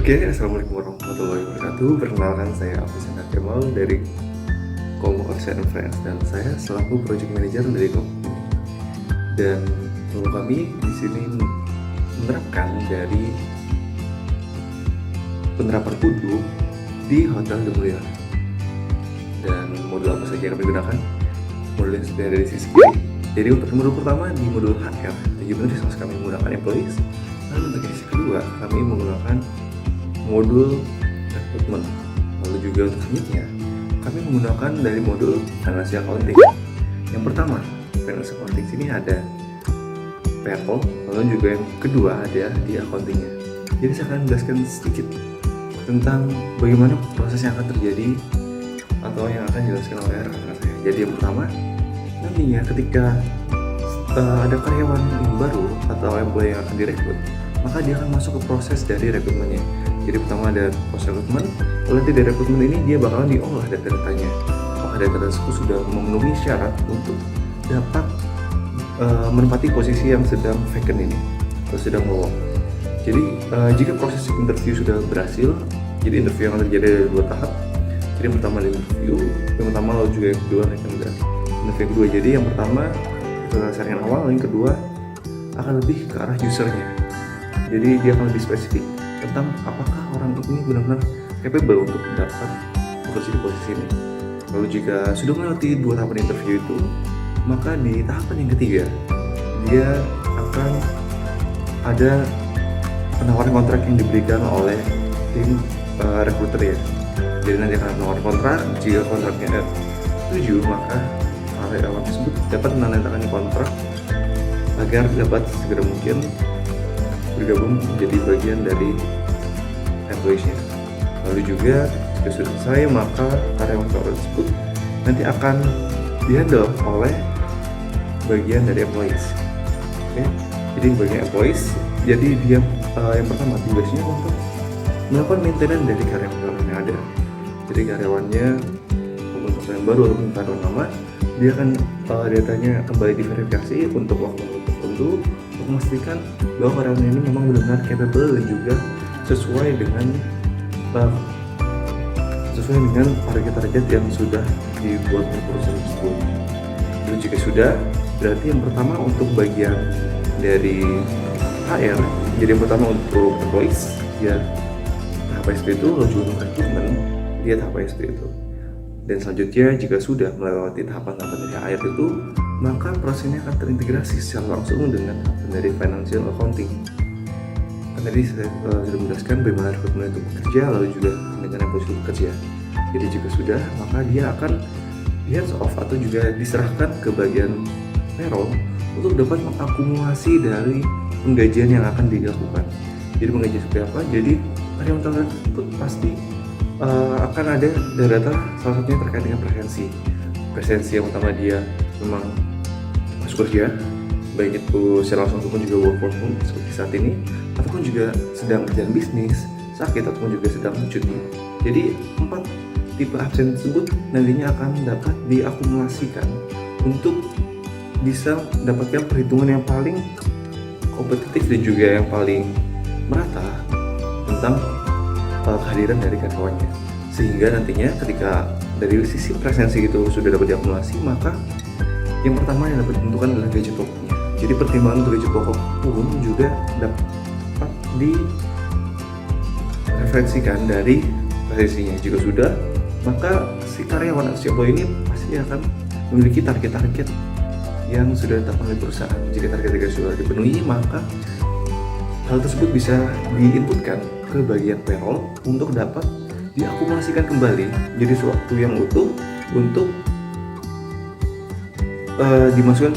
Oke, assalamualaikum warahmatullahi wabarakatuh. Perkenalkan, saya Afizan Kemal dari Komo Oxide Friends dan saya selaku Project Manager dari Komo ini. Dan kami di sini menerapkan dari penerapan kudu di Hotel The Mulyana. Dan modul apa saja yang kami gunakan? Modul yang sudah ada di sisi kiri. Jadi untuk modul pertama di modul HR, Human Resource, kami menggunakan employees. Lalu untuk sisi kedua, kami menggunakan modul rekrutmen. Lalu juga untuk selanjutnya kami menggunakan dari modul financial accounting. Yang pertama, financial accounting sini ada payroll, lalu juga yang kedua ada di accountingnya. Jadi saya akan menjelaskan sedikit tentang bagaimana proses yang akan terjadi atau yang akan dijelaskan oleh rekan-rekan saya. Jadi yang pertama, nantinya ketika ada karyawan yang baru atau employee yang akan direkrut, maka dia akan masuk ke proses dari rekrutmennya. Jadi pertama ada proses rekrutmen, lalu nanti dari rekrutmen ini dia bakalan diolah data-datanya. Apakah data tersebut sudah memenuhi syarat untuk dapat menempati posisi yang sedang vacant ini atau sedang lowong. Jadi jika proses interview sudah berhasil, jadi interview yang akan terjadi ada 2 tahap. Jadi yang pertama interview, yang pertama lalu juga yang kedua interview yang kedua. Jadi yang pertama itu saringan awal, yang kedua akan lebih ke arah usernya. Jadi dia akan lebih spesifik tentang apakah orang ini benar-benar capable untuk dapat bekerja di posisi ini. Lalu jika sudah melewati 2 tahapan interview itu, maka di tahapan yang ketiga dia akan ada penawaran kontrak yang diberikan oleh tim recruiter ya. Jadi nanti akan menawarkan kontrak, jika kontraknya setuju maka karyawan tersebut dapat menandatangani kontrak agar dapat segera mungkin bergabung menjadi bagian dari employees-nya. Lalu juga jika sudah selesai maka karyawan tersebut nanti akan dihandle oleh bagian dari employees. Oke. Jadi bagian employees, jadi dia yang pertama tugasnya untuk melakukan maintenance dari karyawan yang ada. Jadi karyawannya maupun karyawan baru ataupun karyawan lama, dia akan datanya kembali diverifikasi untuk waktu tertentu untuk memastikan bahwa karyawan ini memang benar-benar capable dan juga sesuai dengan target-target yang sudah dibuat oleh perusahaan tersebut. Dan jika sudah, berarti yang pertama untuk bagian dari HR, jadi yang pertama untuk employees ya tahap SP itu, lalu juga untuk rekrutmen dia tahap SP itu. Dan selanjutnya jika sudah melewati tahapan-tahapan dari HR itu, maka prosesnya akan terintegrasi secara langsung dengan tahapan dari financial accounting. Kan tadi saya sudah menjelaskan bagaimana rekrutmen itu bekerja, lalu juga dengan employees itu bekerja. Jadi jika sudah, maka dia akan di hands off atau juga diserahkan ke bagian payroll untuk dapat mengakumulasi dari penggajian yang akan dilakukan. Jadi penggajian seperti apa? Jadi karyawan tersebut pasti akan ada data salah satunya terkait dengan presensi yang utama dia memang masuk kerja, baik itu secara langsung ataupun juga work from home seperti saat ini, ataupun juga sedang berjalan bisnis, sakit ataupun juga sedang cuti. Jadi 4 tipe absen tersebut nantinya akan dapat diakumulasikan untuk bisa mendapatkan perhitungan yang paling kompetitif dan juga yang paling merata tentang kehadiran dari karyawannya, sehingga nantinya ketika dari sisi presensi itu sudah dapat diakumulasi, maka yang pertama yang dapat ditentukan adalah gaji pokoknya. Jadi pertimbangan untuk gaji pokok pun juga dapat direferensikan dari presensinya. Jika sudah, maka si karyawan atau si employee ini pasti akan memiliki target-target yang sudah ditetapkan oleh perusahaan. Jika target-target sudah dipenuhi, maka hal tersebut bisa diinputkan ke bagian payroll untuk dapat diakumulasikan kembali jadi suatu yang utuh untuk dimasukkan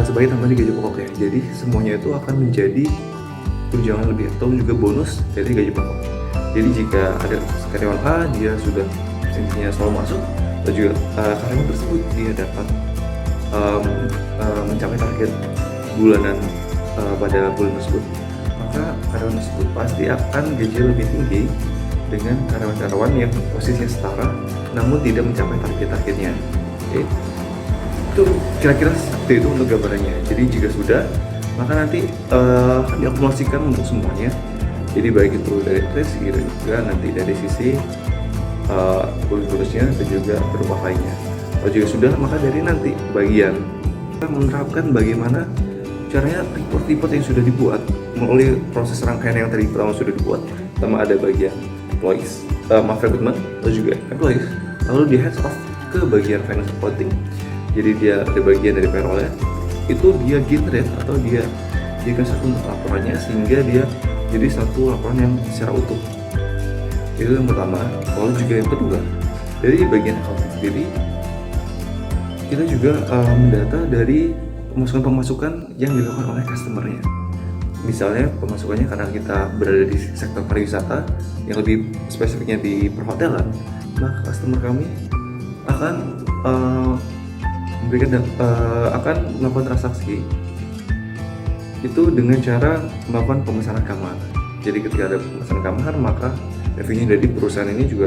sebagai tambahan di gaji pokoknya. Jadi semuanya itu akan menjadi tunjangan lebih atau juga bonus dari gaji pokok. Jadi jika ada karyawan A, dia sudah presensinya selalu masuk, dan juga karyawan tersebut dia dapat mencapai target bulanan pada bulan tersebut, maka karyawan tersebut pasti akan gaji lebih tinggi dengan karyawan-karyawan yang posisinya setara namun tidak mencapai target-targetnya. Oke. Itu kira-kira seperti itu untuk gambarannya. Jadi jika sudah, maka nanti akan diakumulasikan untuk semuanya Jadi baik itu dari segi juga nanti dari sisi bonusnya dan juga berupa lainnya. Kalau juga sudah, maka dari nanti bagian kita menerapkan bagaimana caranya report-report yang sudah dibuat melalui proses rangkaian yang tadi pertama sudah dibuat. Pertama ada bagian employees, recruitment, lalu juga employees, lalu di heads off ke bagian finance reporting. Jadi dia ada bagian dari payroll-nya, itu dia generate atau dia jadikan satu laporannya sehingga dia jadi satu laporan yang secara utuh. Itu yang pertama. Lalu juga yang kedua, dari bagian accounting sendiri kita juga mendata dari pemasukan yang dilakukan oleh customer-nya. Misalnya pemasukannya karena kita berada di sektor pariwisata yang lebih spesifiknya di perhotelan, maka customer kami akan akan melakukan transaksi itu dengan cara melakukan pemesanan kamar. Jadi ketika ada pemesanan kamar, maka revenue dari perusahaan ini juga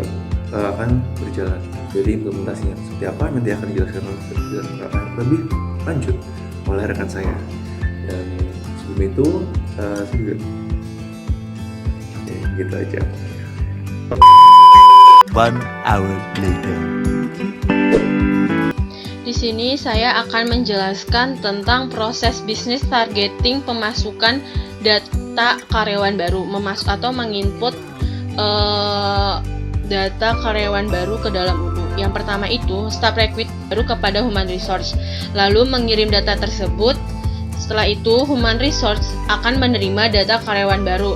akan berjalan. Jadi implementasinya seperti apa nanti akan dijelaskan lebih lanjut oleh rekan saya. Dan sebelum itu saya juga gitu aja. 1 hour later. Di sini saya akan menjelaskan tentang proses bisnis targeting pemasukan data karyawan baru, menginput data karyawan baru ke dalam UDU. Yang pertama itu staff recruit baru kepada human resource, lalu mengirim data tersebut. Setelah itu human resource akan menerima data karyawan baru.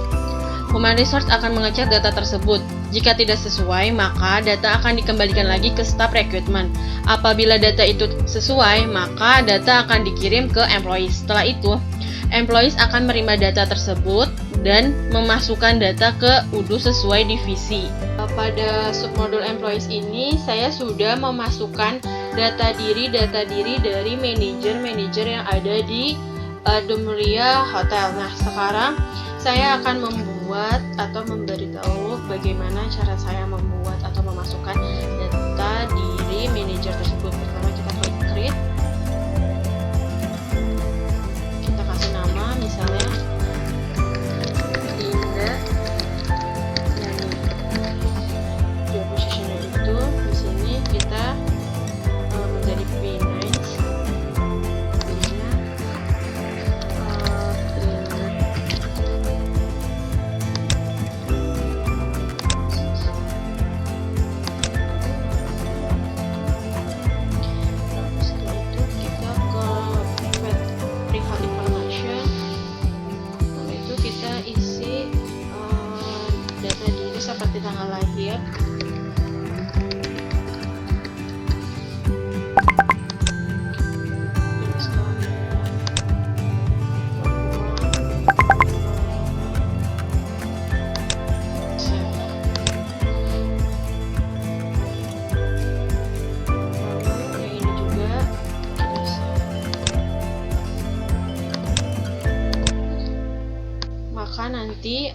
Human resource akan mengecek data tersebut. Jika tidak sesuai, maka data akan dikembalikan lagi ke staff recruitment. Apabila data itu sesuai, maka data akan dikirim ke employees. Setelah itu, employees akan menerima data tersebut dan memasukkan data ke UDU sesuai divisi. Pada submodul employees ini, saya sudah memasukkan data diri dari manajer yang ada di The Mulia Hotel. Nah, sekarang saya akan membuat atau memberitahu bagaimana cara saya membuat atau memasukkan data diri manajer tersebut. Pertama kita klik create, kita kasih nama misalnya Dinda. Dan job positionnya itu di sini kita menjadi finance. Seperti tanggal lahir, maka nanti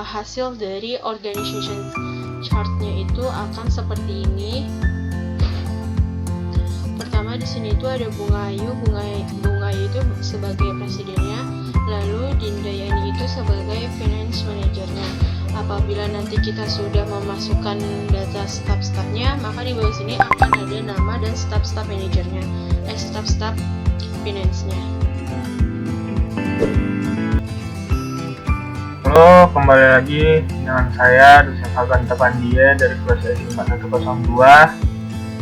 hasil dari organization chartnya itu akan seperti ini. Pertama di sini itu ada Bunga Ayu itu sebagai presidennya, lalu Dinda Yani itu sebagai finance manajernya. Apabila nanti kita sudah memasukkan data staff-staffnya, maka di bawah sini akan ada nama dan staff manajernya, staff finance-nya. Halo, kembali lagi dengan saya Dosen Faganta Pandia dari kelas SI 4102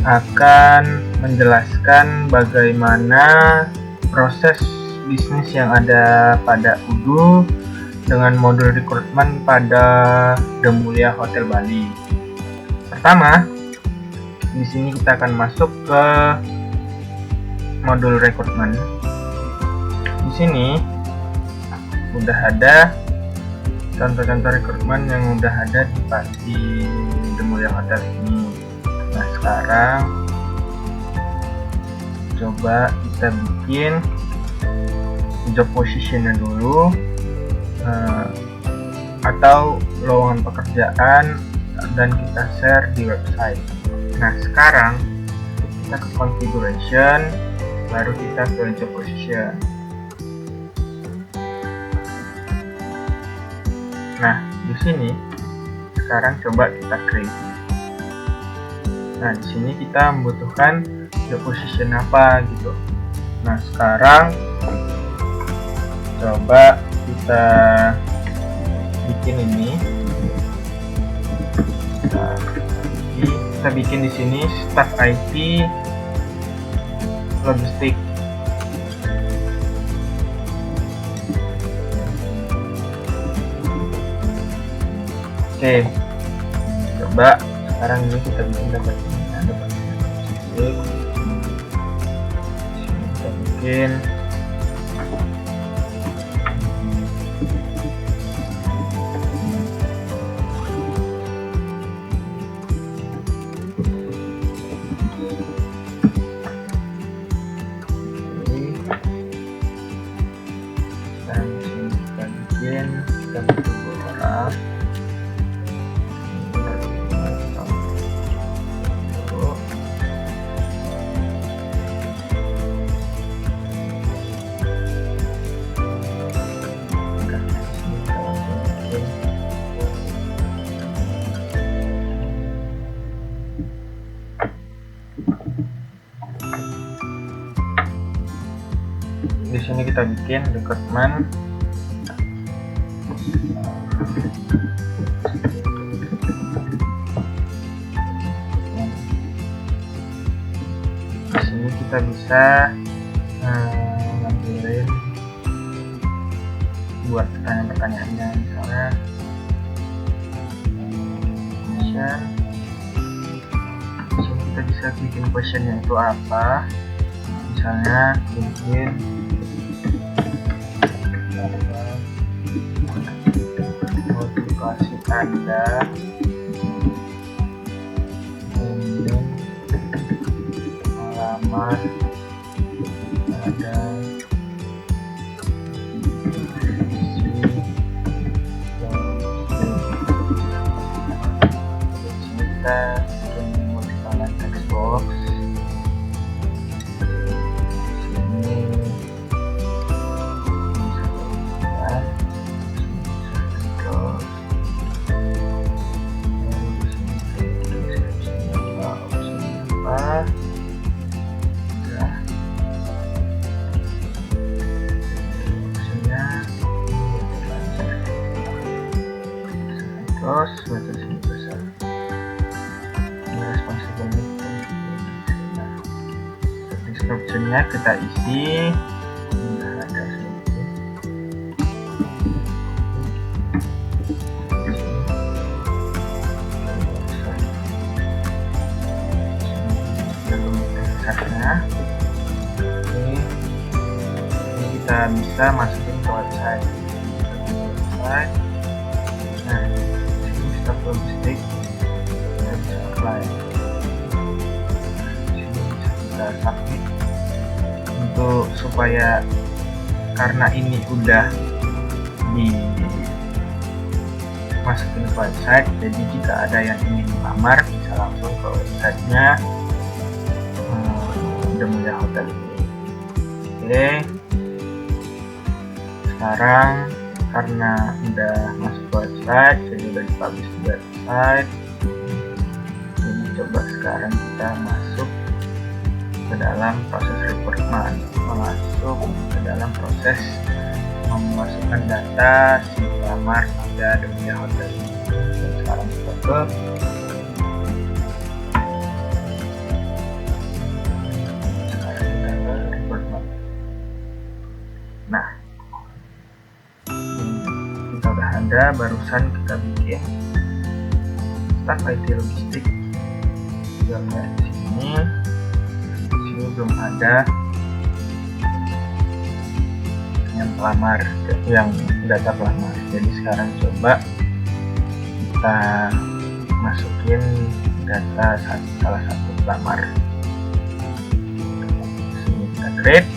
akan menjelaskan bagaimana proses bisnis yang ada pada UDU dengan modul rekrutmen pada The Mulia Hotel Bali. Pertama, di sini kita akan masuk ke modul rekrutmen. Di sini udah ada contoh-contoh rekrutmen yang udah ada di The Mulia Hotel ini. Nah, sekarang coba kita bikin job positionnya dulu, atau lowongan pekerjaan, dan kita share di website. Nah, sekarang kita ke configuration, baru kita ke job position. Nah, di sini sekarang coba kita create. Nah, di sini kita membutuhkan the position apa gitu. Nah, sekarang coba kita bikin ini. Nah, kita bikin di sini staff IT logistik. Oke, coba sekarang ini kita bikin dapat logistik. Kita bikin kita butuh 2 orang. Di sini kita bikin rekrutmen. Di sini kita bisa ngambilin buat pertanyaan-pertanyaannya, misalnya question. Di sini kita bisa bikin questionnya itu apa, misalnya bikin motivasi Anda ingin melamar pada kita bikin multiple text box. Terus batas ini besar. Ini responsibility. Nah, description-nya kita isi. Sudah ada sedikit. Ini kita bisa masukin ke website. Nah, logistik kita bisa apply. Di sini bisa kita submit untuk supaya, karena ini udah dimasukin ke website, jadi jika ada yang ingin melamar bisa langsung ke websitenya The Mulia Hotel ini. Oke, sekarang karena udah masuk ke website, jadi udah dipublish di website. Jadi coba sekarang kita masuk ke dalam proses rekrutmen, masuk ke dalam proses memasukkan data si pelamar pada The Mulia Hotel. Dan sekarang kita ke rekrutmen. Nah, ada barusan kita bikin staff IT logistik. Kita lihat di sini belum ada yang pelamar, yang data pelamar. Jadi sekarang coba kita masukin data salah satu pelamar. Di sini kita create.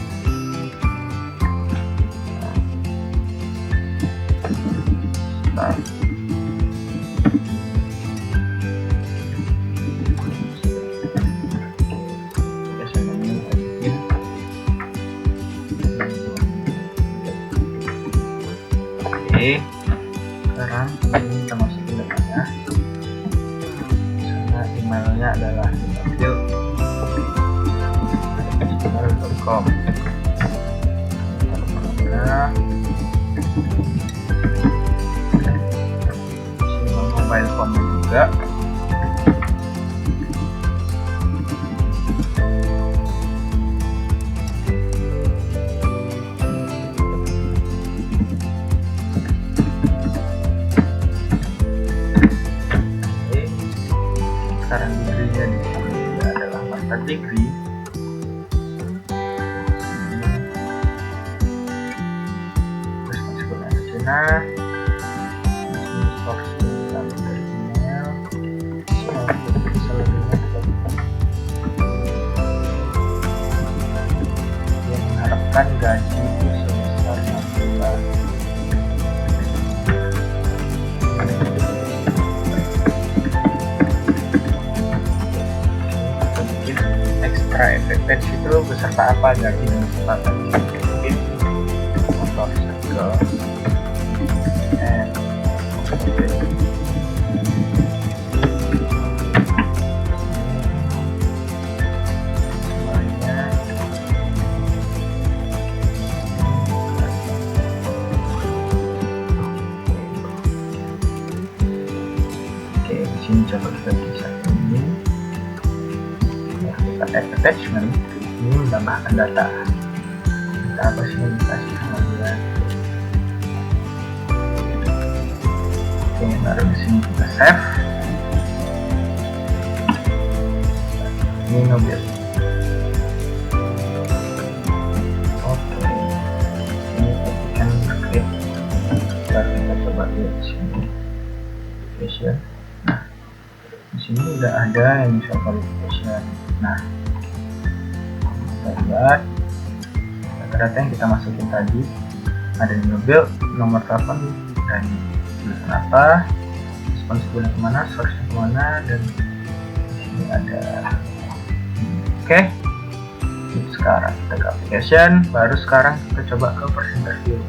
Sekarang ini kita masukin datanya. Misalnya emailnya adalah gmail.com. Mobile phone juga. Sekarang degree-nya di sini adalah master degree. Terus masukkan Cina. Source dari email. Dia mengharapkan gaji itu sebesar 6 juta. Extra advantage itu beserta apa gaji dan kesempatan mungkin motor cycle and semuanya. Oke, di sini coba kita bisa ini. Kita add attachment, ini menambahkan data. Kita apa sih yang dikasih sama dia? Oke, baru di sini kita save. Ini mobil. Oke, ini kita create. Baru kita coba lihat di sini. Application. Nah, di sini udah ada yang bisa qualification. Nah, kita lihat data yang kita masukin tadi ada di mobil, nomor telepon dan bulan apa, respons bulan kemana, source kemana, dan di sini ada. Oke, sekarang kita ke application. Baru sekarang kita coba ke first interview.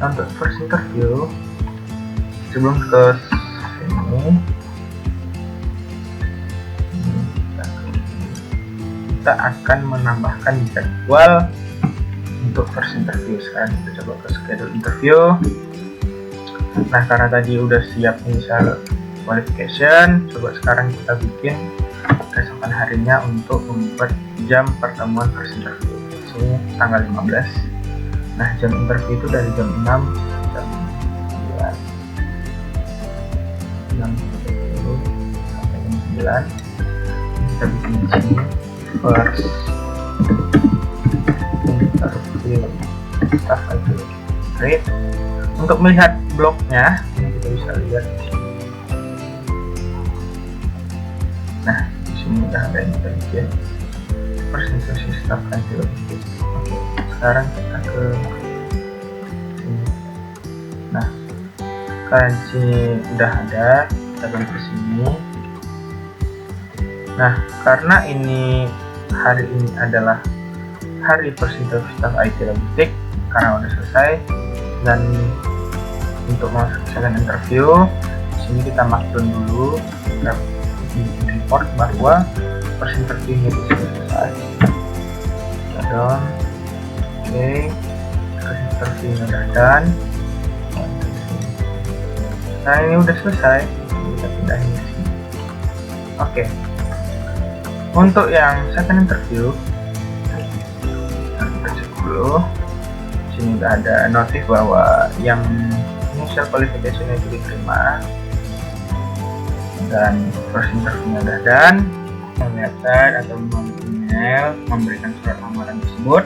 Nah, untuk first interview sebelum ke sini kita akan menambahkan jadwal untuk first interview. Sekarang kita coba ke schedule interview. Nah, karena tadi udah siap misal qualification, coba sekarang kita bikin keesokan harinya untuk membuat jam pertemuan first interview. Ini tanggal 15. Nah, jam interview itu dari jam 6 jam 9 sampai jam 9. Kita bikin di sini first interview staff aja. Great. Untuk melihat blognya ini kita bisa lihat di sini. Nah, di sini udah ada intelijen first interview staff aja. Oke, sekarang kita ke sini. Nah, karena di sini udah ada, kita balik ke sini. Nah, karena ini hari ini adalah hari first interview staff IT logistik karena udah selesai, dan untuk masuk ke second interview di sini kita markdown dulu, kita report bahwa first interview ini sudah selesai. Kita down. Oke, first interview ini udah done. Nah, ini udah selesai, kita pindahin ke sini. Oke. Untuk yang second interview, kita cek dulu. Sini udah ada notif bahwa yang initial qualification itu diterima dan first interview-nya udah done. Melihatkan atau melalui email memberikan surat lamaran tersebut.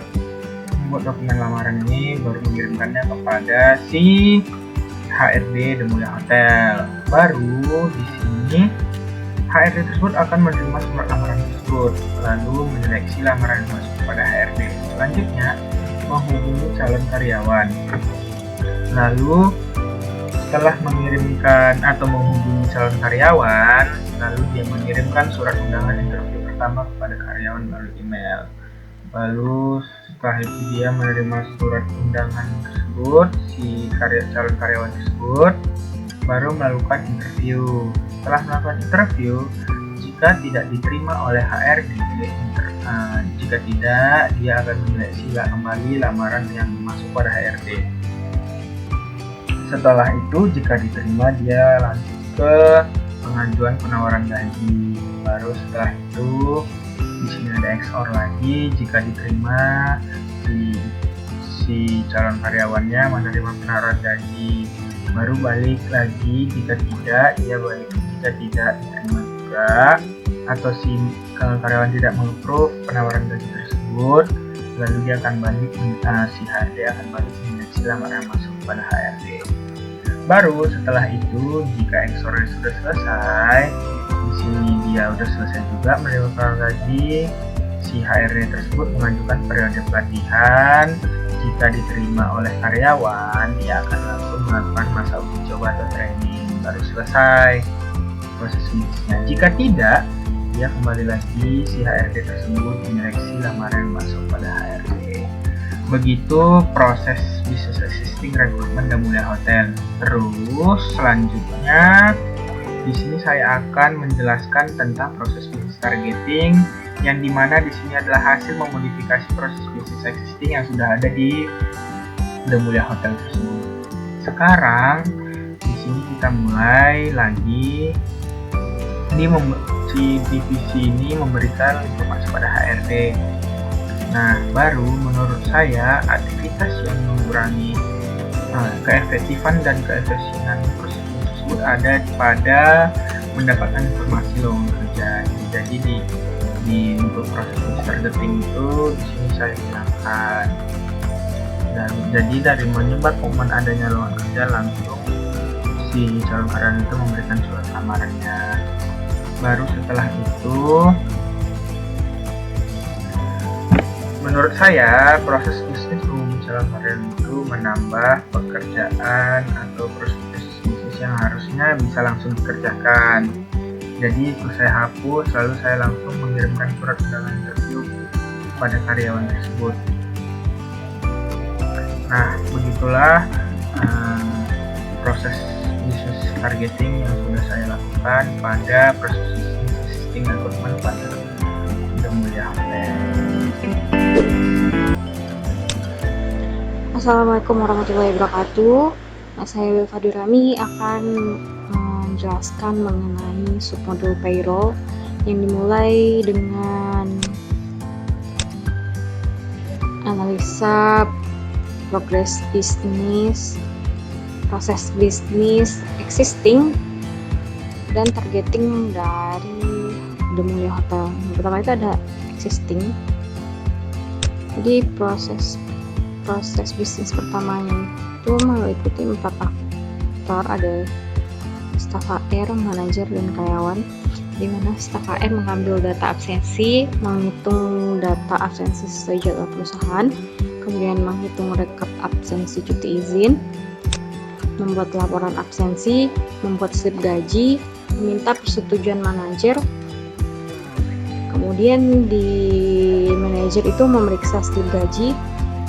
Membuat dokumen lamaran ini baru mengirimkannya kepada si HRD The Mulia Hotel. Baru di sini HRD tersebut akan menerima surat lamaran tersebut, lalu menyeleksi lamaran yang masuk kepada HRD. Selanjutnya, menghubungi calon karyawan. Lalu, setelah mengirimkan atau menghubungi calon karyawan, lalu dia mengirimkan surat undangan interview pertama kepada karyawan melalui email. Lalu, setelah itu dia menerima surat undangan tersebut, si calon karyawan tersebut baru melakukan interview. Setelah melakukan interview, jika tidak diterima oleh HRD, jika tidak, dia akan menyeleksi kembali lamaran yang masuk pada HRD. Setelah itu, jika diterima, dia lanjut ke pengajuan penawaran gaji. Baru setelah itu, di sini ada XOR lagi. Jika diterima, si calon karyawannya menerima penawaran gaji. Baru balik lagi. Jika tidak, dia balik. Jika tidak diterima juga, atau si karyawan tidak mengapprove penawaran gaji tersebut, lalu dia akan balik, si HRD akan balik menyeleksi lamaran masuk pada HRD. Baru setelah itu, jika XOR sudah selesai, di sini dia sudah selesai juga menerima penawaran gaji, si HRD tersebut mengajukan periode pelatihan. Jika diterima oleh karyawan, dia akan langsung melakukan masa uji coba atau training. Baru selesai proses bisnisnya. Jika tidak, dia kembali lagi, si HRD tersebut menyeleksi lamaran masuk pada HRD. Begitu proses business assisting rekrutmen dan mulia hotel. Terus selanjutnya di sini saya akan menjelaskan tentang proses business targeting, yang dimana di sini adalah hasil memodifikasi proses business existing yang sudah ada di The Mulia Hotel tersebut. Sekarang di sini kita mulai lagi. Si divisi ini memberikan informasi pada HRD. Nah, baru menurut saya aktivitas yang mengurangi keefektifan dan keefisienan proses tersebut ada pada mendapatkan informasi lowongan kerja. Jadi untuk proses targeting itu di sini saya gunakan. Dan jadi dari menyebar pengumuman adanya lowongan kerja, langsung si calon karyawan itu memberikan surat lamarannya. Baru setelah itu, menurut saya proses bisnis umum calon karyawan itu menambah pekerjaan atau proses bisnis yang harusnya bisa langsung dikerjakan. Jadi itu saya hapus, lalu saya langsung mengirimkan surat undangan interview pada karyawan tersebut. Nah, begitulah proses business targeting yang sudah saya lakukan pada proses assisting rekrutmen pada The Mulia Hotel. Assalamualaikum warahmatullahi wabarakatuh. Saya Wilfa Durami akan menjelaskan mengenai submodul payroll yang dimulai dengan analisa progress bisnis, proses bisnis existing, dan targeting dari The Mulia Hotel. Yang pertama itu ada existing. Jadi proses bisnis pertamanya itu meliputi 4 faktor, ada staf HR, manajer, dan karyawan, di mana staf HR mengambil data absensi, menghitung data absensi sesuai jadwal perusahaan, kemudian menghitung rekap absensi cuti izin, membuat laporan absensi, membuat slip gaji, meminta persetujuan manajer. Kemudian di manajer itu memeriksa slip gaji,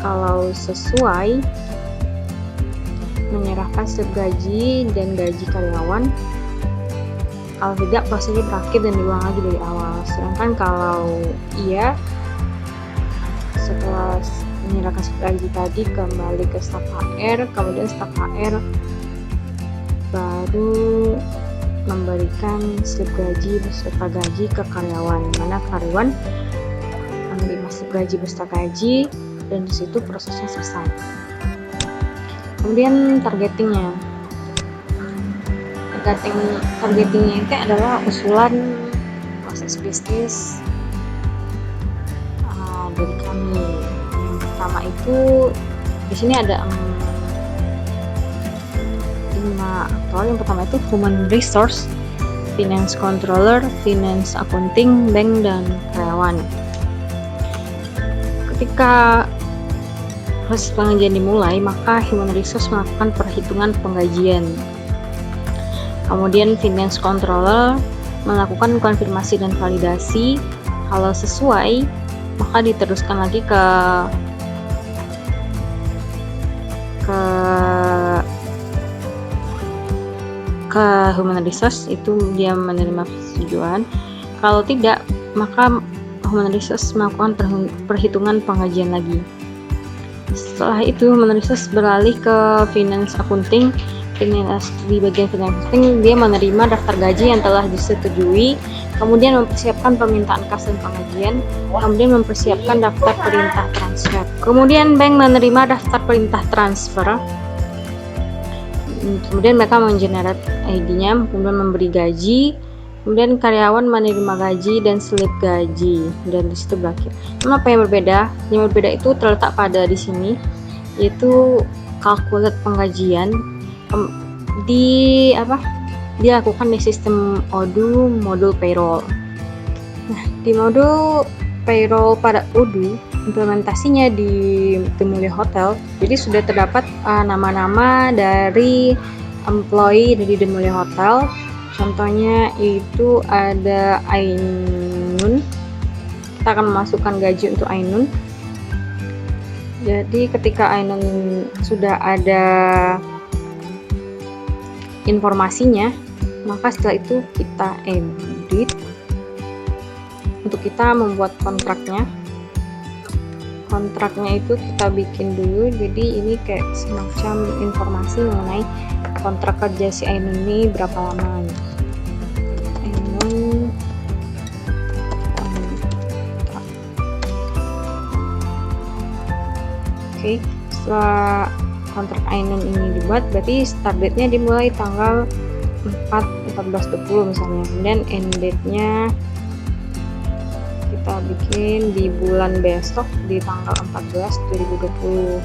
kalau sesuai menyerahkan slip gaji dan gaji karyawan. Kalau tidak, prosesnya berakhir dan diulang lagi dari awal. Sedangkan kalau iya, setelah menyerahkan slip gaji tadi kembali ke staf HR, kemudian staf HR baru memberikan slip gaji beserta gaji ke karyawan, mana karyawan menerima slip gaji beserta gaji, dan disitu prosesnya selesai. Kemudian targetingnya itu adalah usulan proses bisnis dari kami. Yang pertama itu di sini ada 5 aktor. Yang pertama itu human resource, finance controller, finance accounting, bank, dan karyawan. Ketika proses penggajian dimulai, maka human resource melakukan perhitungan penggajian. Kemudian finance controller melakukan konfirmasi dan validasi. Kalau sesuai, maka diteruskan lagi ke ke human resource itu dia menerima persetujuan. Kalau tidak, maka human resource melakukan perhitungan penggajian lagi. Setelah itu human resource beralih ke finance accounting. Di bagian finance accounting dia menerima daftar gaji yang telah disetujui, kemudian mempersiapkan permintaan kas dan penggajian, kemudian mempersiapkan daftar perintah transfer. Kemudian bank menerima daftar perintah transfer, kemudian mereka mengenerate ID-nya, kemudian memberi gaji, kemudian karyawan menerima gaji dan slip gaji, dan disitu berakhir. Namun apa yang berbeda? Yang berbeda itu terletak pada di sini, yaitu calculate penggajian dilakukan di sistem Odoo modul payroll. Nah, di modul payroll pada Odoo implementasinya di The Mulia Hotel, jadi sudah terdapat nama-nama dari employee dari The Mulia Hotel. Contohnya itu ada Ainun. Kita akan memasukkan gaji untuk Ainun. Jadi ketika Ainun sudah ada informasinya, maka setelah itu kita edit untuk kita membuat kontraknya. Kontraknya itu kita bikin dulu, jadi ini kayak semacam informasi mengenai kontrak kerja si Ainun ini berapa lama. Ainun kontrak. Oke, setelah kontrak Ainun ini dibuat, berarti start date-nya dimulai tanggal 14/20 misalnya, kemudian end date-nya kita bikin di bulan besok di tanggal 14/2020.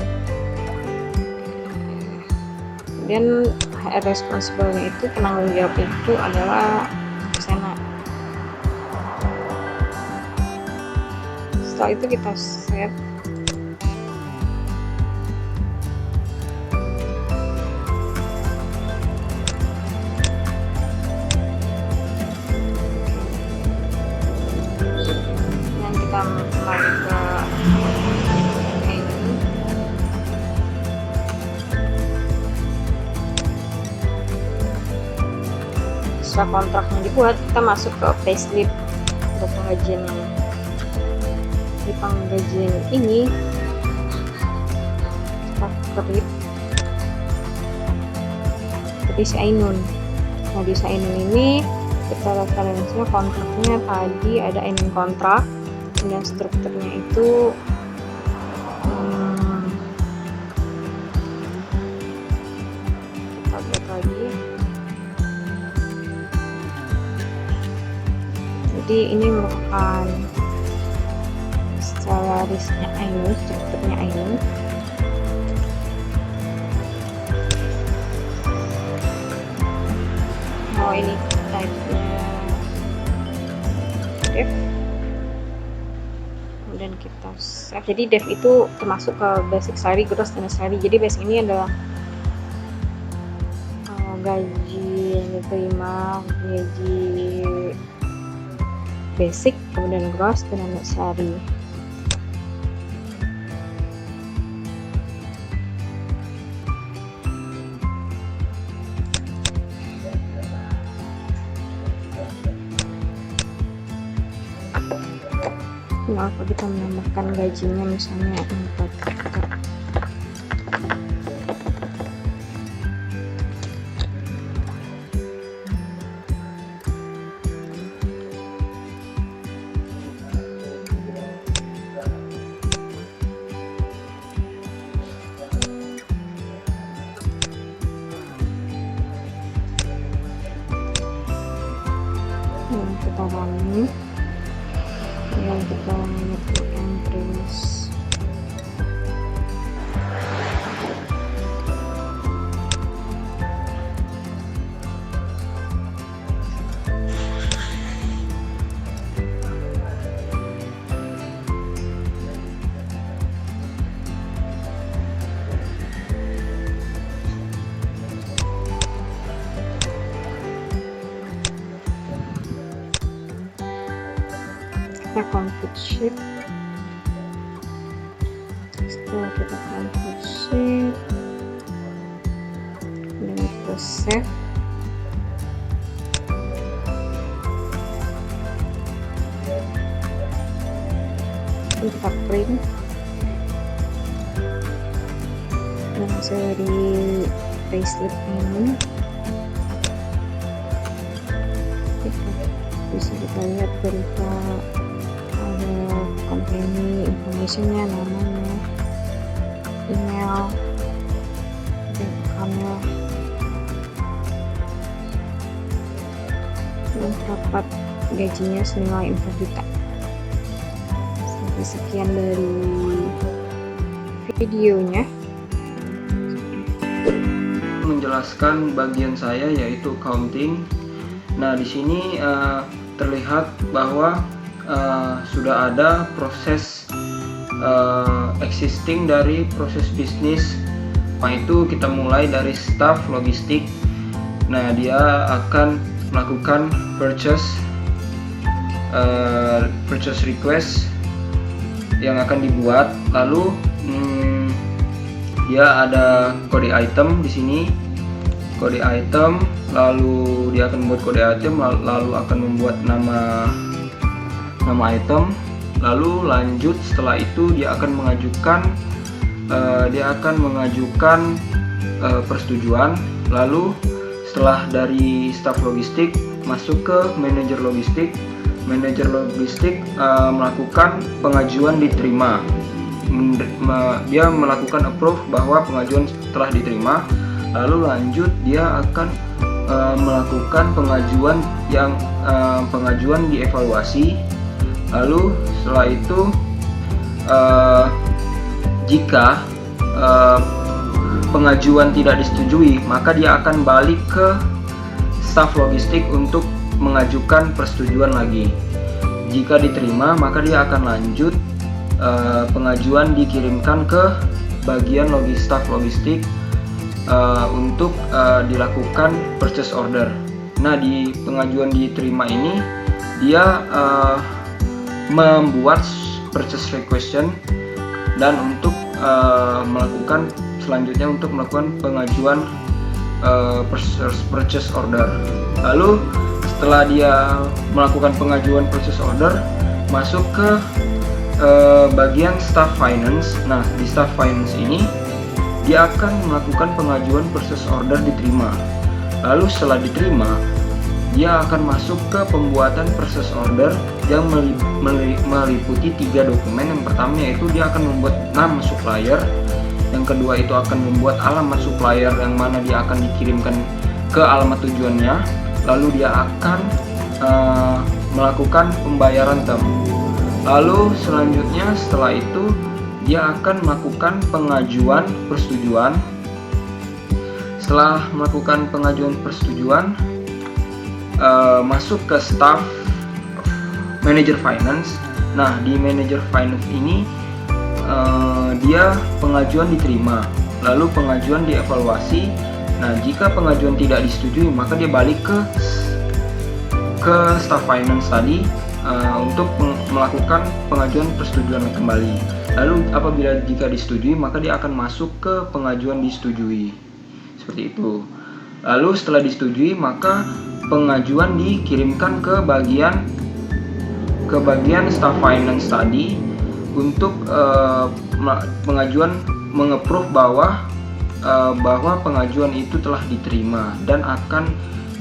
Kemudian responsible-nya itu, penanggung jawab itu adalah Sena. Setelah itu kita save. Kembali ke ini. Setelah kontraknya dibuat, kita masuk ke payslip untuk penggajiannya. Di penggajian ini kita create seperti si Ainun. Nah, di si Ainun ini kita referensinya kontraknya tadi ada Ainun kontrak, dan strukturnya itu kita buat lagi. Jadi ini merupakan salarisnya Ainun, strukturnya Ainun. Oh, ini type-nya dev. Dan kita save. Jadi dev itu termasuk ke basic salary, gross, dan salary. Jadi basic ini adalah gaji yang diterima, gaji basic, kemudian gross, dan salary. Nah, kalau kita menambahkan gajinya misalnya 4 juta. Kita running. Yang kita ngetik entries. Kita complete sheet. Setelah kita complete sheet, dan kita save. itu kita print dan seri payslip ini bisa kita lihat berita ada company informationnya, namanya, email, bank account-nya, dan dapat gajinya senilai 4 juta. Sekian dari videonya. Menjelaskan bagian saya yaitu accounting. Nah, di sini terlihat bahwa sudah ada proses existing dari proses bisnis. Nah, itu kita mulai dari staff logistik. Nah, dia akan melakukan purchase request yang akan dibuat, lalu dia ada kode item di sini, kode item, lalu dia akan membuat kode item, lalu akan membuat nama item, lalu lanjut setelah itu dia akan mengajukan persetujuan, lalu setelah dari staff logistik masuk ke manajer logistik. Manajer logistik melakukan pengajuan diterima. Dia melakukan approve bahwa pengajuan telah diterima. Lalu lanjut dia akan melakukan pengajuan dievaluasi. Lalu setelah itu jika pengajuan tidak disetujui, maka dia akan balik ke staf logistik untuk mengajukan persetujuan lagi. Jika diterima, maka dia akan lanjut pengajuan dikirimkan ke bagian staf logistik untuk dilakukan purchase order. Nah, di pengajuan diterima ini dia membuat purchase request dan untuk melakukan selanjutnya untuk melakukan pengajuan purchase order. Lalu setelah dia melakukan pengajuan purchase order, masuk ke bagian staff finance. Nah, di staff finance ini dia akan melakukan pengajuan purchase order diterima. Lalu setelah diterima, dia akan masuk ke pembuatan purchase order yang meliputi 3 dokumen. Yang pertama yaitu dia akan membuat nama supplier, yang kedua itu akan membuat alamat supplier yang mana dia akan dikirimkan ke alamat tujuannya, lalu dia akan melakukan pembayaran term. Lalu selanjutnya setelah itu dia akan melakukan pengajuan persetujuan. Setelah melakukan pengajuan persetujuan, masuk ke staff manager finance. Nah, di manager finance ini dia pengajuan diterima, lalu pengajuan dievaluasi. Nah, jika pengajuan tidak disetujui, maka dia balik ke staff finance tadi untuk melakukan pengajuan persetujuan kembali. Lalu apabila jika disetujui, maka dia akan masuk ke pengajuan disetujui. Seperti itu. Lalu setelah disetujui, maka pengajuan dikirimkan ke bagian staff finance tadi untuk pengajuan mengapprove bahwa pengajuan itu telah diterima dan akan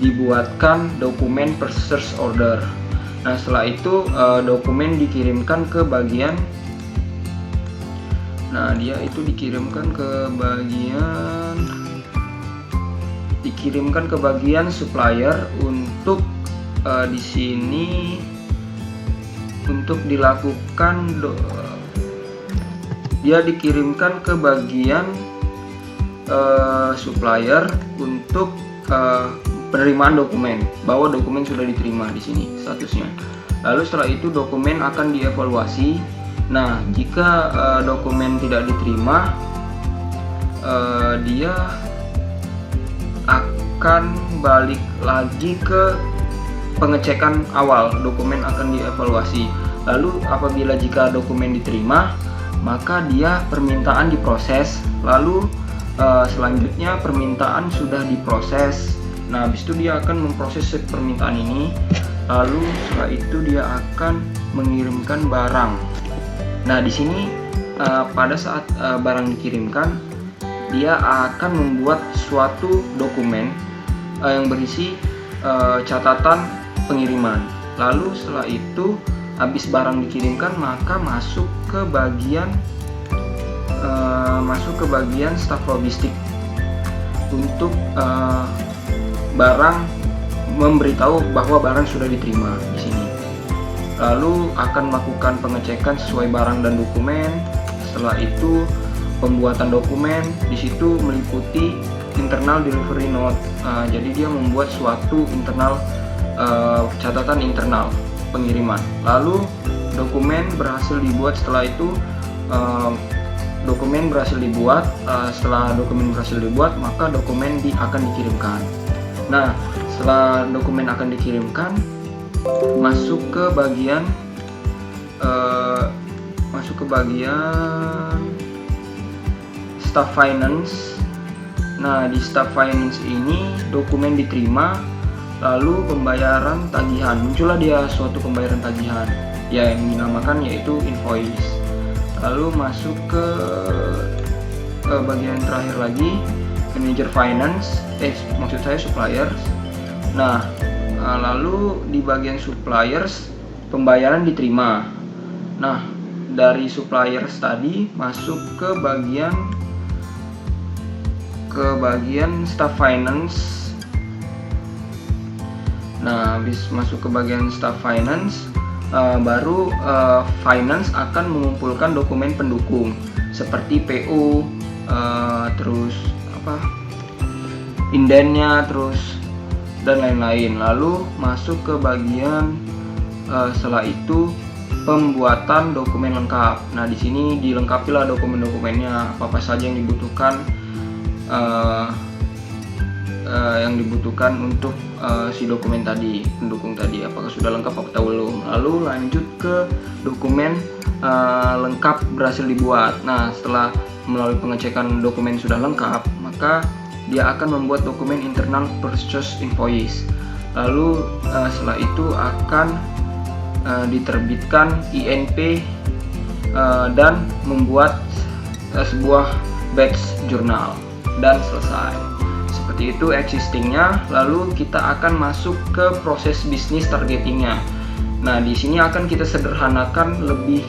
dibuatkan dokumen purchase order. Nah, setelah itu dokumen dikirimkan ke bagian, nah dia itu dikirimkan ke bagian supplier untuk di sini untuk dilakukan dia dikirimkan ke bagian supplier untuk penerimaan dokumen, bahwa dokumen sudah diterima di sini statusnya. Lalu setelah itu dokumen akan dievaluasi. Nah, jika dokumen tidak diterima, dia akan balik lagi ke pengecekan awal, dokumen akan dievaluasi. Lalu apabila jika dokumen diterima, maka dia permintaan diproses. Lalu selanjutnya permintaan sudah diproses. Nah, habis itu dia akan memproses permintaan ini. Lalu setelah itu dia akan mengirimkan barang. Nah, di sini pada saat barang dikirimkan, dia akan membuat suatu dokumen yang berisi catatan pengiriman. Lalu setelah itu, habis barang dikirimkan, maka masuk ke bagian staf logistik untuk barang, memberitahu bahwa barang sudah diterima di sini. Lalu akan melakukan pengecekan sesuai barang dan dokumen. Setelah itu pembuatan dokumen, di situ meliputi internal delivery note. Jadi dia membuat suatu internal catatan internal pengiriman. Lalu dokumen berhasil dibuat. Setelah itu setelah dokumen berhasil dibuat, maka dokumen akan dikirimkan. Nah, setelah dokumen akan dikirimkan, masuk ke bagian staff finance. Nah, di staff finance ini dokumen diterima, lalu pembayaran tagihan. Muncullah dia suatu pembayaran tagihan yang dinamakan yaitu invoice. Lalu masuk ke bagian terakhir lagi, manager finance, maksud saya suppliers. Nah, lalu di bagian suppliers pembayaran diterima. Nah, dari suppliers tadi masuk ke bagian staff finance. Nah, habis masuk ke bagian staff finance, baru finance akan mengumpulkan dokumen pendukung seperti PO, terus indennya, terus dan lain-lain. Lalu masuk ke bagian setelah itu pembuatan dokumen lengkap. Nah, di sini dilengkapilah dokumen-dokumennya, apa saja yang dibutuhkan untuk si dokumen tadi, pendukung tadi, apakah sudah lengkap atau belum. Lalu lanjut ke dokumen lengkap berhasil dibuat. Nah, setelah melalui pengecekan dokumen sudah lengkap, maka dia akan membuat dokumen internal purchase invoice. Lalu setelah itu akan diterbitkan INP dan membuat sebuah batch jurnal dan selesai. Seperti itu existingnya. Lalu kita akan masuk ke proses bisnis targetingnya. Nah, di sini akan kita sederhanakan lebih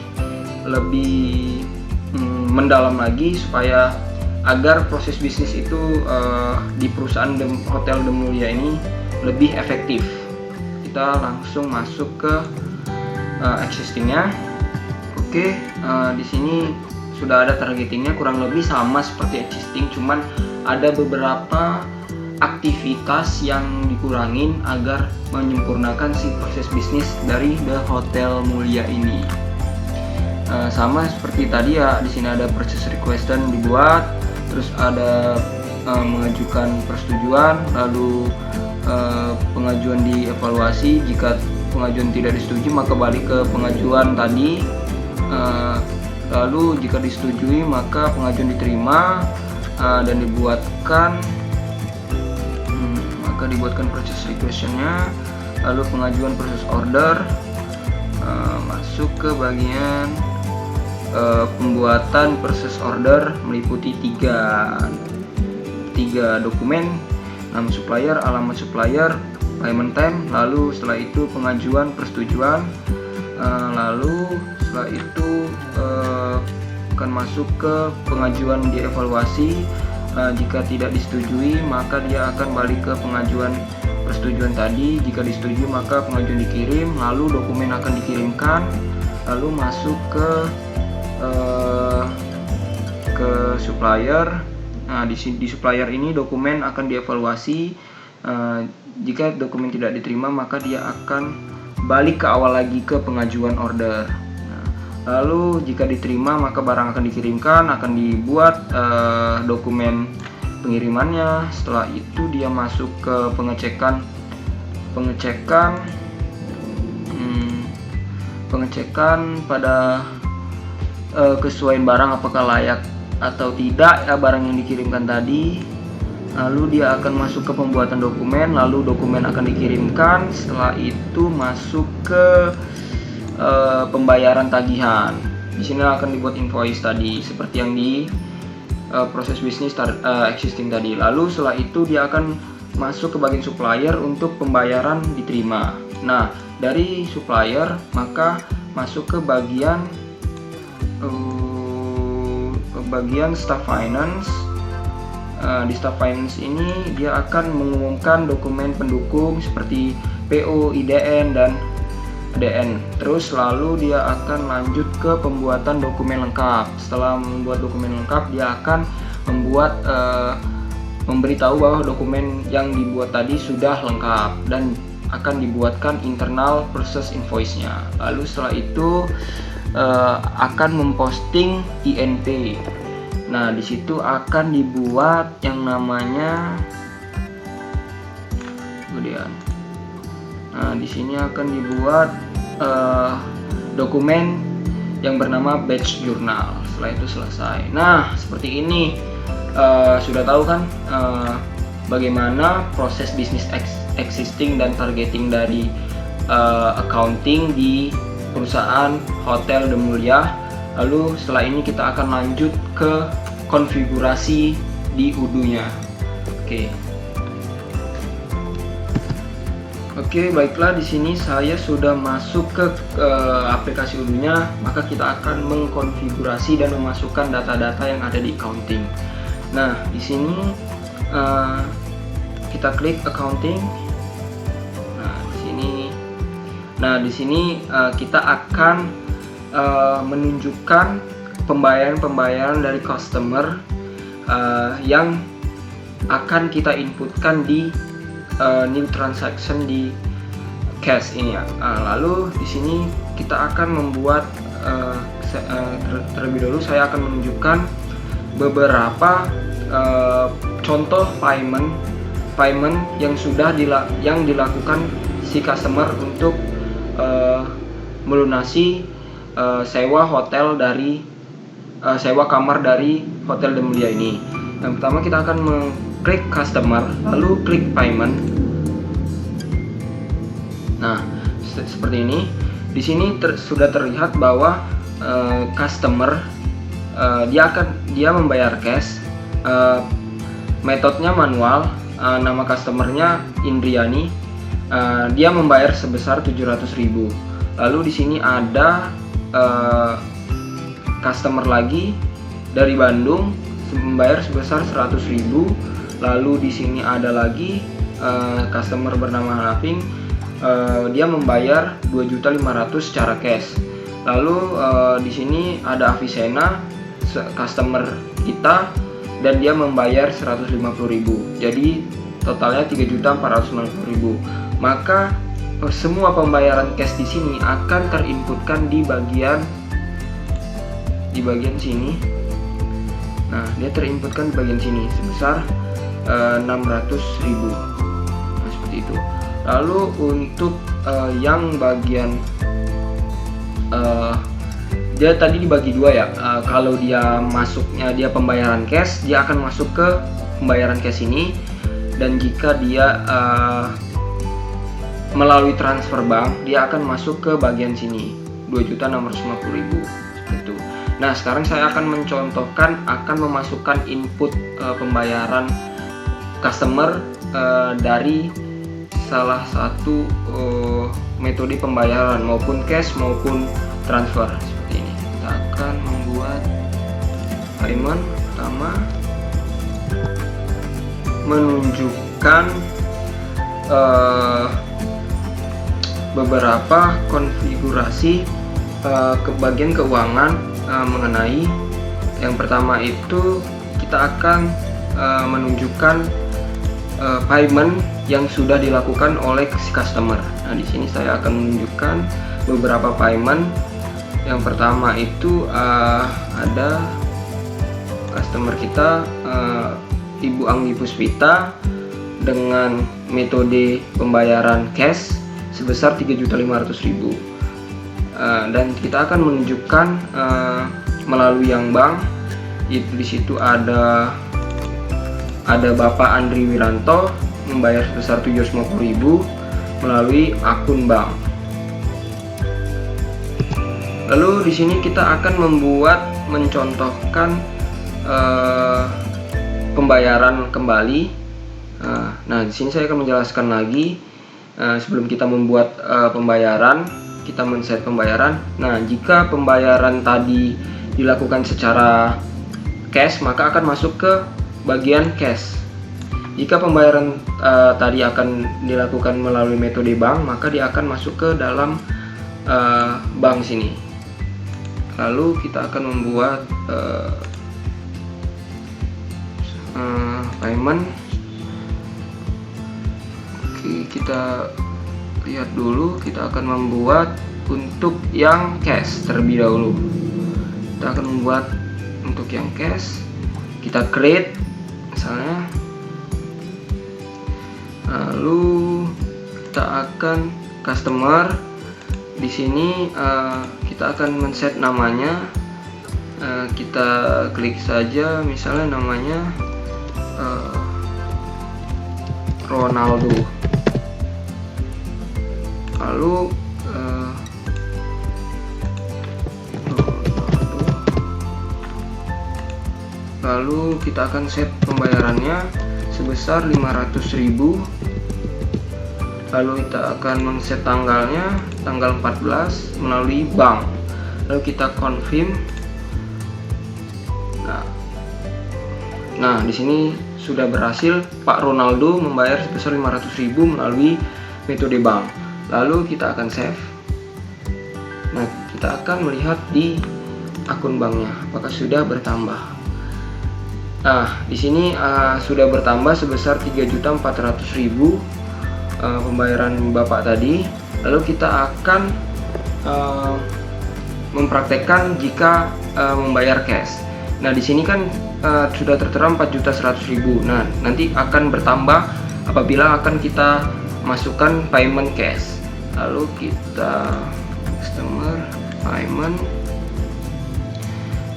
mendalam lagi supaya agar proses bisnis itu di perusahaan Hotel De Mulia ini lebih efektif. Kita langsung masuk ke existingnya. Oke, di sini sudah ada targetingnya, kurang lebih sama seperti existing, cuman ada beberapa aktivitas yang dikurangin agar menyempurnakan si proses bisnis dari The Hotel Mulia ini. Sama seperti tadi ya, di sini ada purchase request dan dibuat, terus ada mengajukan persetujuan, lalu pengajuan dievaluasi. Jika pengajuan tidak disetujui maka balik ke pengajuan tadi, lalu jika disetujui maka pengajuan diterima dan dibuatkan purchase request-nya, lalu pengajuan purchase order. Masuk ke bagian pembuatan purchase order, meliputi tiga dokumen: nama supplier, alamat supplier, payment time. Lalu setelah itu pengajuan persetujuan. Lalu setelah itu akan masuk ke pengajuan dievaluasi. Jika tidak disetujui maka dia akan balik ke pengajuan persetujuan tadi. Jika disetujui maka pengajuan dikirim, lalu dokumen akan dikirimkan, lalu masuk ke supplier. Nah, di supplier ini dokumen akan dievaluasi. Jika dokumen tidak diterima maka dia akan balik ke awal lagi ke pengajuan order. Lalu jika diterima maka barang akan dikirimkan, akan dibuat dokumen pengirimannya. Setelah itu dia masuk ke pengecekan pada kesesuaian barang, apakah layak atau tidak ya barang yang dikirimkan tadi. Lalu dia akan masuk ke pembuatan dokumen, lalu dokumen akan dikirimkan. Setelah itu masuk ke pembayaran tagihan. di sini akan dibuat invoice tadi seperti yang di proses bisnis existing tadi. Lalu setelah itu dia akan masuk ke bagian supplier untuk pembayaran diterima. Nah, dari supplier maka masuk ke bagian staff finance. Di staff finance ini dia akan mengumumkan dokumen pendukung seperti PO, IDN, dan DN. Terus lalu dia akan lanjut ke pembuatan dokumen lengkap. Setelah membuat dokumen lengkap, dia akan memberitahu bahwa dokumen yang dibuat tadi sudah lengkap dan akan dibuatkan internal process invoice-nya. Lalu setelah itu akan memposting INP. Nah, di situ akan dibuat yang namanya di sini akan dibuat dokumen yang bernama batch journal. Setelah itu selesai. Nah, seperti ini sudah tahu kan bagaimana proses bisnis existing dan targeting dari accounting di perusahaan Hotel The Mulia. Lalu setelah ini kita akan lanjut ke konfigurasi di Odoo-nya. Oke, baiklah, di sini saya sudah masuk ke aplikasi Odoo-nya, maka kita akan mengkonfigurasi dan memasukkan data-data yang ada di accounting. Nah, di sini kita klik accounting. Nah, di sini kita akan menunjukkan pembayaran dari customer yang akan kita inputkan di new transaction di cash ini ya. Lalu di sini kita akan membuat terlebih dahulu saya akan menunjukkan beberapa contoh payment yang sudah dilakukan si customer untuk melunasi sewa kamar dari Hotel The Mulia ini. Yang pertama kita akan mengklik customer, lalu klik payment. Nah, seperti ini. Di sini sudah terlihat bahwa customer dia membayar cash. Metodenya manual. Nama customernya Indriani. Dia membayar sebesar 700.000. Lalu di sini ada customer lagi dari Bandung membayar sebesar 100.000. Lalu di sini ada lagi customer bernama Hanaping, dia membayar 2.500.000 secara cash. Lalu di sini ada Avicenna, customer kita, dan dia membayar 150.000. Jadi totalnya 3.490.000. Maka semua pembayaran cash di sini akan terinputkan di bagian sini. Nah, dia terinputkan di bagian sini sebesar 600.000. Nah, seperti itu. Lalu untuk yang bagian dia tadi dibagi dua ya. Kalau dia masuknya dia pembayaran cash, dia akan masuk ke pembayaran cash ini. Dan jika dia melalui transfer bank, dia akan masuk ke bagian sini 2.650.000 seperti itu. Nah, sekarang saya akan mencontohkan akan memasukkan input pembayaran customer dari salah satu metode pembayaran maupun cash maupun transfer seperti ini. Kita akan membuat payment pertama, menunjukkan beberapa konfigurasi ke bagian keuangan mengenai yang pertama itu kita akan menunjukkan payment yang sudah dilakukan oleh si customer. Nah, di sini saya akan menunjukkan beberapa payment. Yang pertama itu ada customer kita Ibu Anggi Puspita dengan metode pembayaran cash sebesar 3.500.000. Dan kita akan menunjukkan melalui yang bank itu. Di situ ada Bapak Andri Wiranto membayar sebesar 750.000 melalui akun bank. Lalu di sini kita akan mencontohkan pembayaran kembali. Nah, di sini saya akan menjelaskan lagi sebelum kita membuat pembayaran, kita men-set pembayaran. Nah, jika pembayaran tadi dilakukan secara cash, maka akan masuk ke bagian cash. Jika pembayaran tadi akan dilakukan melalui metode bank, maka dia akan masuk ke dalam bank sini. Lalu kita akan membuat payment. Oke, kita lihat dulu. Kita akan membuat untuk yang cash terlebih dahulu. Kita akan membuat untuk yang cash. Kita create misalnya. Lalu kita akan customer. Di sini kita akan men-set namanya. Kita klik saja, misalnya namanya Ronaldo. Lalu lalu kita akan set pembayarannya sebesar 500.000. Lalu kita akan men-set tanggalnya tanggal 14 melalui bank. Lalu kita confirm. Nah, di sini sudah berhasil Pak Ronaldo membayar sebesar 500.000 melalui metode bank. Lalu kita akan save. Nah, kita akan melihat di akun banknya apakah sudah bertambah. Nah, di sini sudah bertambah sebesar 3.400.000 pembayaran Bapak tadi. Lalu kita akan mempraktekkan jika membayar cash. Nah, di sini kan sudah tertera 4.100.000. Nah, nanti akan bertambah apabila akan kita masukkan payment cash. Lalu kita customer payment.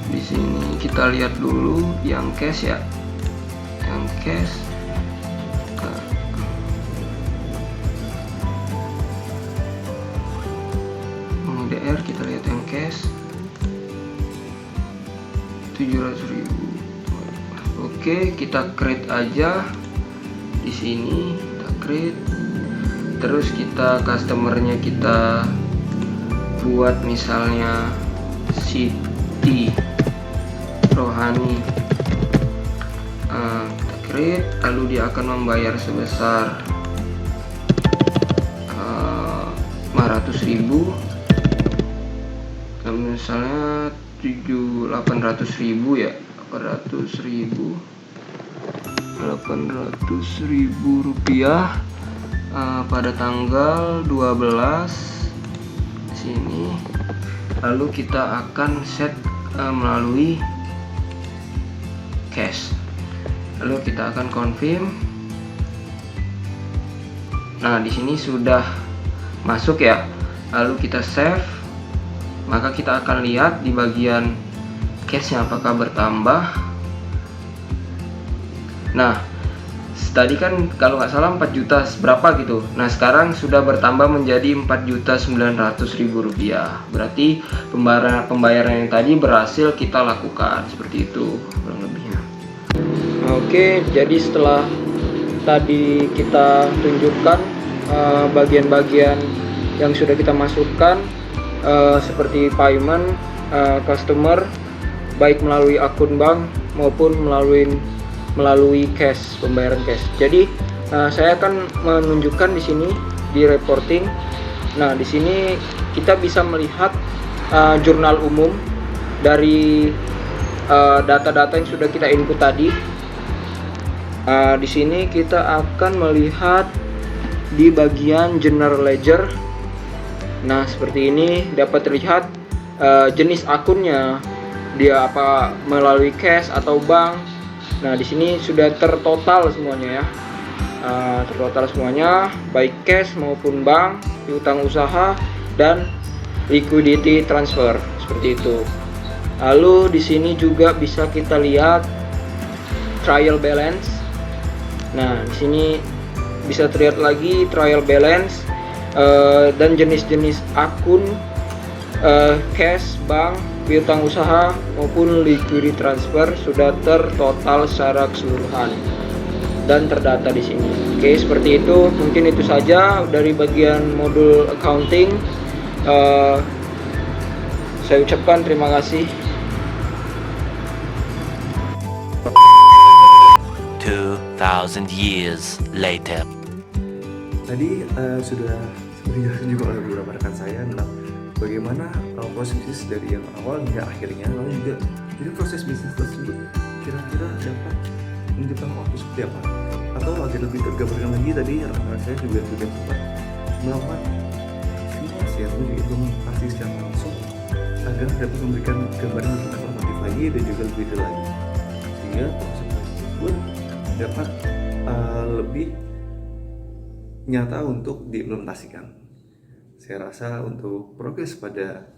Di sini kita lihat dulu yang cash ya. Yang cash. DR kita lihat yang cash 700.000. Oke, kita create aja di sini, kita create. Terus kita customernya kita buat misalnya Siti Rohani. Kita create, lalu dia akan membayar sebesar 500.000. Misalnya 800.000 ya, 800.000 rupiah pada tanggal 12 sini. Lalu kita akan set melalui cash. Lalu kita akan confirm. Nah, di sini sudah masuk ya. Lalu kita save. Maka kita akan lihat di bagian cashnya apakah bertambah. Nah, tadi kan kalau nggak salah 4 juta berapa gitu. Nah, sekarang sudah bertambah menjadi 4.900.000 rupiah. Berarti pembayaran yang tadi berhasil kita lakukan. Seperti itu kurang lebihnya. Oke, jadi setelah tadi kita tunjukkan bagian-bagian yang sudah kita masukkan, seperti payment, customer, baik melalui akun bank maupun melalui cash, pembayaran cash. Jadi saya akan menunjukkan di sini di reporting. Nah, di sini kita bisa melihat jurnal umum dari data-data yang sudah kita input tadi. Di sini kita akan melihat di bagian general ledger. Nah, seperti ini dapat terlihat jenis akunnya, dia apa melalui cash atau bank. Nah, di sini sudah tertotal semuanya ya, tertotal semuanya baik cash maupun bank, piutang usaha dan liquidity transfer seperti itu. Lalu di sini juga bisa kita lihat trial balance. Nah, di sini bisa terlihat lagi trial balance dan jenis-jenis akun cash, bank, piutang usaha maupun liquidity transfer sudah tertotal secara keseluruhan dan terdata di sini. Oke, seperti itu. Mungkin itu saja dari bagian modul accounting. Saya ucapkan terima kasih. 2,000 years later. Tadi sudah dijelaskan juga oleh beberapa rekan saya tentang bagaimana proses bisnis dari yang awal hingga akhirnya, lalu juga jadi proses bisnis tersebut kira-kira dapat menciptakan waktu seperti apa, atau agar lebih tergambarkan lagi tadi rekan-rekan saya juga sudah sempat melakukan simulasi atau juga implementasi secara langsung agar dapat memberikan gambaran yang lebih informatif lagi dan juga lebih detail lagi, sehingga proses tersebut dapat lebih nyata untuk diimplementasikan. Saya rasa untuk progres pada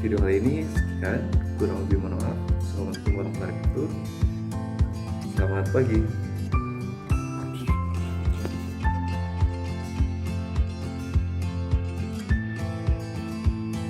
video kali ini sekian, kurang lebih mohon maaf. Assalamualaikum warahmatullahi wabarakatuh. Selamat pagi.